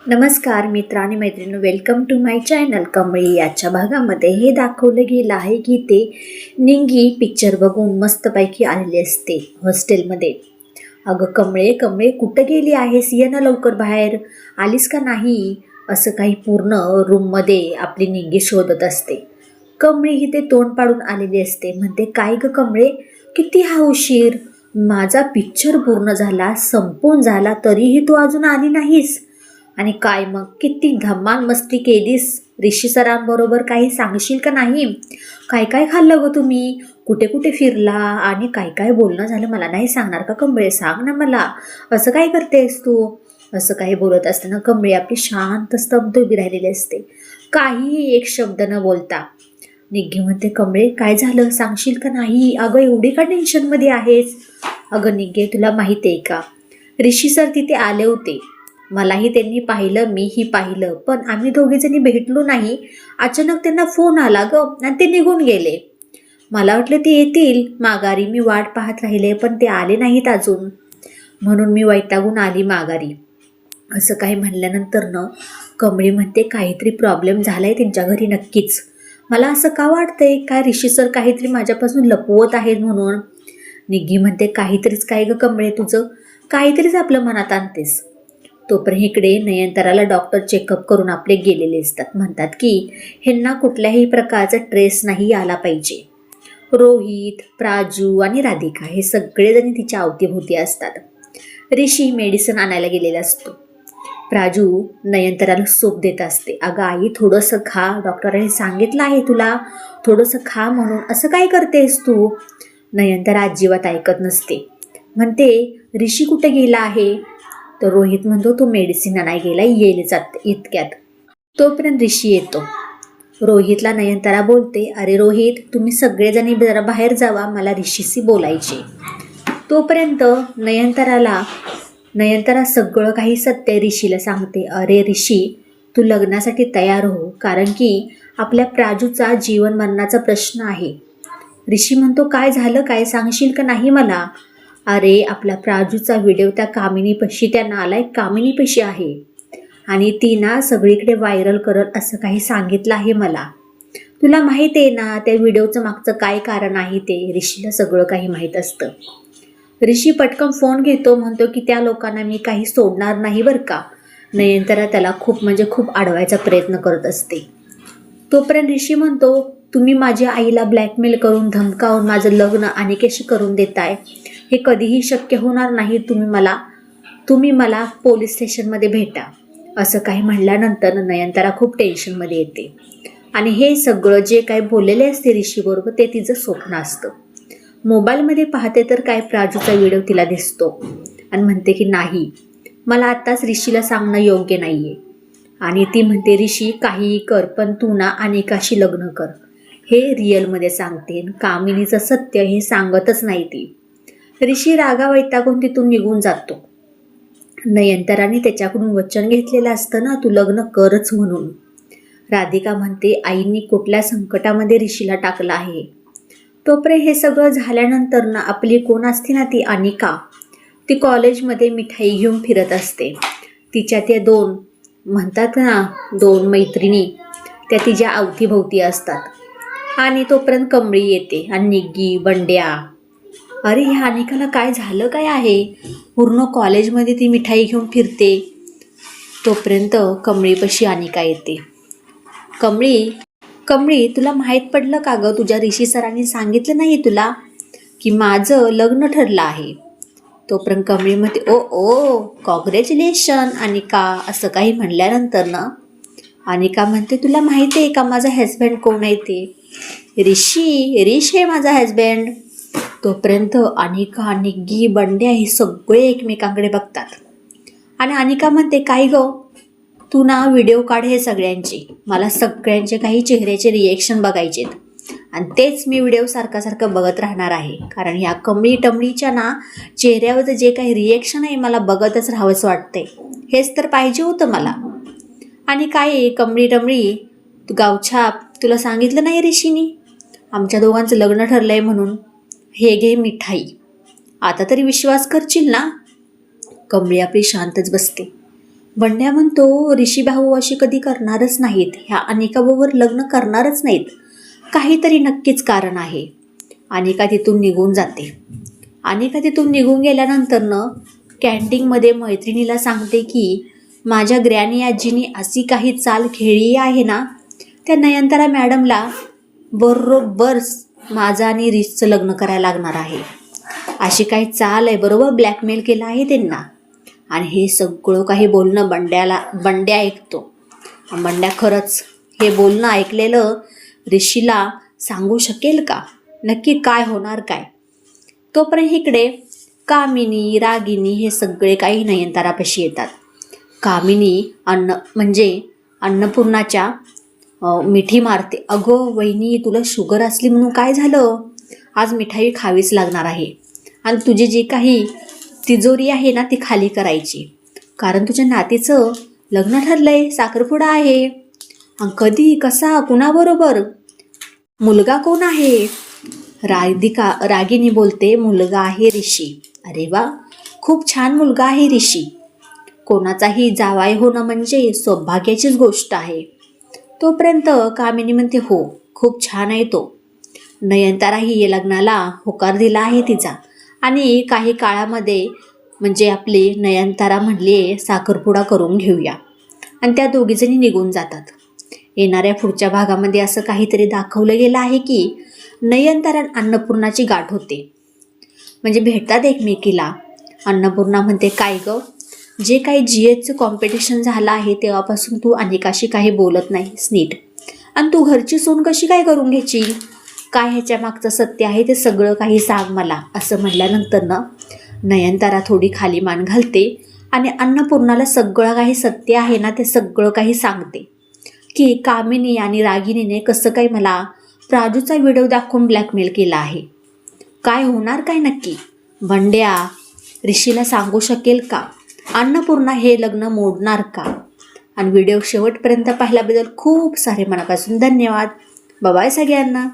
नमस्कार मित्र आणि मैत्रिणी, welcome to my channel. Kamali याच्या भागामध्ये हे दाखवलं गेलं आहे की ते निंगी पिक्चर बघून मस्तपैकी आलेले असते हॉस्टेलमध्ये. अगं कमळे कमळे कुठं गेली आहेस, ये ना लवकर बाहेर, आलीस का नाही, असं काही पूर्ण रूममध्ये आपली निंगी शोधत असते. कमळी ही ते तोंड पाडून आलेली असते. म्हणते, काय ग कमळे, किती हा उशीर, माझा पिक्चर पूर्ण झाला, संपून झाला, तरीही तू अजून आली नाहीस. आणि काय मग, किती धमाल मस्ती केलीस ऋषी सरांबरोबर, काही सांगशील का नाही? काय काय खाल्लं ग तुम्ही, कुठे कुठे फिरला आणि काय काय बोलणं झालं, मला नाही सांगणार का कमळे, सांग ना मला, असं काय करतेस तू. असं काही बोलत असताना कमळे आपली शांत स्तब्ध उभी राहिलेली असते, काहीही एक शब्द न बोलता. निग्गी म्हणते, कमळे काय झालं, सांगशील का नाही? अगं एवढी का टेन्शनमध्ये आहेस? अगं निग्गे, तुला माहिती आहे का, ऋषी सर तिथे आले होते, मलाही त्यांनी पाहिलं, मीही पाहिलं, पण आम्ही दोघीजणी भेटलो नाही. अचानक त्यांना फोन आला ग आणि ते निघून गेले. मला वाटलं ते येतील माघारी, मी वाट पाहत राहिले, पण ते आले नाहीत अजून, म्हणून मी वैतागून आली माघारी. असं काही म्हणल्यानंतर कमळी म्हणते, काहीतरी प्रॉब्लेम झालाय त्यांच्या घरी नक्कीच. मला असं का वाटतंय, काय ऋषी सर काहीतरी माझ्यापासून लपवत आहेत म्हणून. निग्गी म्हणते, काहीतरीच काय ग कमळे, तुझं काहीतरीच आपलं मनात आणतेस. तोपर्यंत इकडे नयनताराला डॉक्टर चेकअप करून आपले गेलेले असतात. म्हणतात की ह्यांना कुठल्याही प्रकारचा ट्रेस नाही आला पाहिजे. रोहित, प्राजू आणि राधिका हे सगळेजण तिच्या अवतीभोवती असतात. ऋषी मेडिसिन आणायला गेलेला असतो. प्राजू नयनताराला सूप देत असते. अगं आई, थोडंसं खा, डॉक्टरांनी सांगितलं आहे तुला थोडंसं खा म्हणून, असं काय करतेस तू. नयनतारा अजिबात ऐकत नसते. म्हणते, ऋषी कुठे गेला आहे? तर रोहित म्हणतो, तो मेडिसिन आणायला गेला, येईल इतक्यात. तोपर्यंत ऋषी येतो. रोहितला नयनतारा बोलते, अरे रोहित, तुम्ही सगळेजणी जरा बाहेर जावा, मला ऋषीशी बोलायचे. तोपर्यंत नयनतारा सगळं काही सत्य ऋषीला सांगते. अरे ऋषी, तू लग्नासाठी तयार हो, कारण की आपल्या प्राजूचा जीवन मरणाचा प्रश्न आहे. ऋषी म्हणतो, काय झालं, काय सांगशील का नाही मला? अरे, आपला प्राजूचा व्हिडिओ त्या कामिनीपाशी, त्या नालायक कामिनीपाशी आहे आणि ती ना सगळीकडे व्हायरल करत, असं काही सांगितलं आहे मला. तुला माहीत आहे ना त्या व्हिडिओचं मागचं काय कारण आहे ते. ऋषीला सगळं काही माहीत असतं. ऋषी पटकन फोन घेतो, म्हणतो की त्या लोकांना मी काही सोडणार नाही बरं का. नयनतारा त्याला खूप अडवायचा प्रयत्न करत असते. तोपर्यंत ऋषी म्हणतो, तुम्ही माझ्या आईला ब्लॅकमेल करून, धमकावून माझं लग्न अनिकेशी करून देताय, हे कधीही शक्य होणार नाही. तुम्ही मला पोलीस स्टेशनमध्ये भेटा. असं काही म्हणल्यानंतर नयनतारा खूप टेन्शनमध्ये येते आणि हे सगळं जे काही बोललेले असते ऋषीबरोबर ते तिचं स्वप्न असतं. मोबाईलमध्ये पाहते तर काय प्राजूचा व्हिडिओ तिला दिसतो आणि म्हणते की नाही, मला आत्ताच ऋषीला सांगणं योग्य नाही आहे. आणि ती म्हणते, ऋषी काहीही कर, पण तू ना अनिकाशी लग्न कर, हे रिअलमध्ये सांगते. कामिनीचं सत्य हे सांगतच नाही ती. ऋषी रागा वैतागून तिथून निघून जातो. नयनताराने त्याच्याकडून वचन घेतलेलं असतं ना, तू लग्न करच म्हणून. राधिका म्हणते, आईनी कुठल्या संकटामध्ये ऋषीला टाकलं आहे. तोपर्यंत हे सगळं झाल्यानंतर ना आपली कोण असते ना, ती अनिका, ती कॉलेजमध्ये मिठाई घेऊन फिरत असते. तिच्या त्या दोन मैत्रिणी त्या तिच्या अवतीभोवती असतात. आणि तोपर्यंत कमळी येते आणि निग्गी, बंड्या. अरे, ह्या अनिकाला काय झालं काय आहे, पूर्ण कॉलेजमध्ये ती मिठाई घेऊन फिरते. तोपर्यंत कमळीपाशी अनिका येते. कमळी, तुला माहीत पडलं का गं, तुझ्या ऋषी सरांनी सांगितलं नाही तुला की माझं लग्न ठरलं आहे. तोपर्यंत कमळी म्हणते, ओ कॉंग्रॅच्युलेशन अनिका, असं काही म्हणल्यानंतर अनिका म्हणते, तुला माहिती आहे का माझा हस्बँड कोण आहे ते? ऋषी आहे माझा हस्बँड. तोपर्यंत अनिका, निग्गी, बंड्या हे सगळे एकमेकांकडे बघतात आणि अनिका म्हणते, काय गं, तू ना व्हिडिओ काढ हे सगळ्यांची, मला सगळ्यांचे काही चेहऱ्याचे रिएक्शन बघायचे आणि तेच मी व्हिडिओ सारखं बघत राहणार आहे, कारण ह्या कमळी टमळीच्या ना चेहऱ्यावरचं जे काही रिएक्शन आहे मला बघतच राहावंच वाटतंय. हेच तर पाहिजे होतं मला. आणि काय कमळी टमळी, तू गावछाप, तुला सांगितलं नाही ऋषीनी आमच्या दोघांचं लग्न ठरलं आहे म्हणून, हे घे मिठाई, आता तरी विश्वास करशील ना. कमळी आपली शांतच बसते. बंड्या म्हणतो ऋषी भाऊ अशी कधी करणारच नाहीत, ह्या अनिकाबरोबर लग्न करणारच नाहीत, काहीतरी नक्कीच कारण आहे. अनिका तिथून निघून जाते. अनिका तिथून निघून गेल्यानंतरनं कॅन्टीनमध्ये मैत्रिणीला सांगते की माझ्या ग्रॅनी आजीनी अशी काही चाल खेळली आहे ना, त्या नयनतारा मॅडमला बरोबर माझं आणि रिसचं लग्न करायला लागणार आहे. अशी काही चाल आहे, बरोबर ब्लॅकमेल केलं आहे त्यांना. आणि हे सगळं काही बोलणं बंड्या ऐकतो. बंड्या खरंच हे बोलणं ऐकलेलं ऋषीला सांगू शकेल का, नक्की काय होणार काय. तोपर्यंत इकडे कामिनी, रागिनी हे सगळे काही नयनतारापाशी येतात. कामिनी अन्नपूर्णाच्या मिठी मारते. अगं वहिनी, तुला शुगर असली म्हणून काय झालं, आज मिठाई खावीच लागणार आहे. आणि तुझी जी काही तिजोरी आहे ना ती खाली करायची, कारण तुझ्या नातीचं लग्न ठरलंय, साखरपुडा आहे. कधी, कसा, कुणाबरोबर, मुलगा कोण आहे. रागिनी बोलते मुलगा आहे ऋषी. अरे वा, खूप छान मुलगा आहे ऋषी. कोणाचाही जावाई होणं म्हणजे सौभाग्याचीच गोष्ट आहे. तोपर्यंत कामिनी म्हणते हो, खूप छान आहे तो. नयनताराही या लग्नाला होकार दिला आहे तिचा. आणि काही काळामध्ये म्हणजे आपली नयनतारा म्हणली साखरपुडा करून घेऊया. आणि त्या दोघीजणी निघून जातात. येणाऱ्या पुढच्या भागामध्ये असं काहीतरी दाखवलं गेलं आहे की नयनतारा अन्नपूर्णाची गाठ होते, म्हणजे भेटतात एकमेकीला. अन्नपूर्णा म्हणते काय गं, जे काही GHचं कॉम्पिटिशन झालं आहे तेव्हापासून तू अनिकाशी काही बोलत नाहीस नीट, आणि तू घरची सून कशी काय करून घ्यायची, काय ह्याच्या मागचं सत्य आहे ते सगळं काही सांग मला. असं म्हटल्यानंतर नयनतारा थोडी खाली मान घालते आणि अन्नपूर्णाला सगळं काही सत्य आहे ना ते सगळं काही सांगते की कामिनी आणि रागिनीने कसं काही मला प्राजूचा व्हिडिओ दाखवून ब्लॅकमेल केला आहे. काय होणार काय नक्की, बंड्या ऋषीला सांगू शकेल का, अन्नपूर्णा हे लग्न मोडणार का. आणि व्हिडिओ शेवटपर्यंत पाहिल्याबद्दल खूप सारे मनापासून धन्यवाद. बाय सगळ्यांना.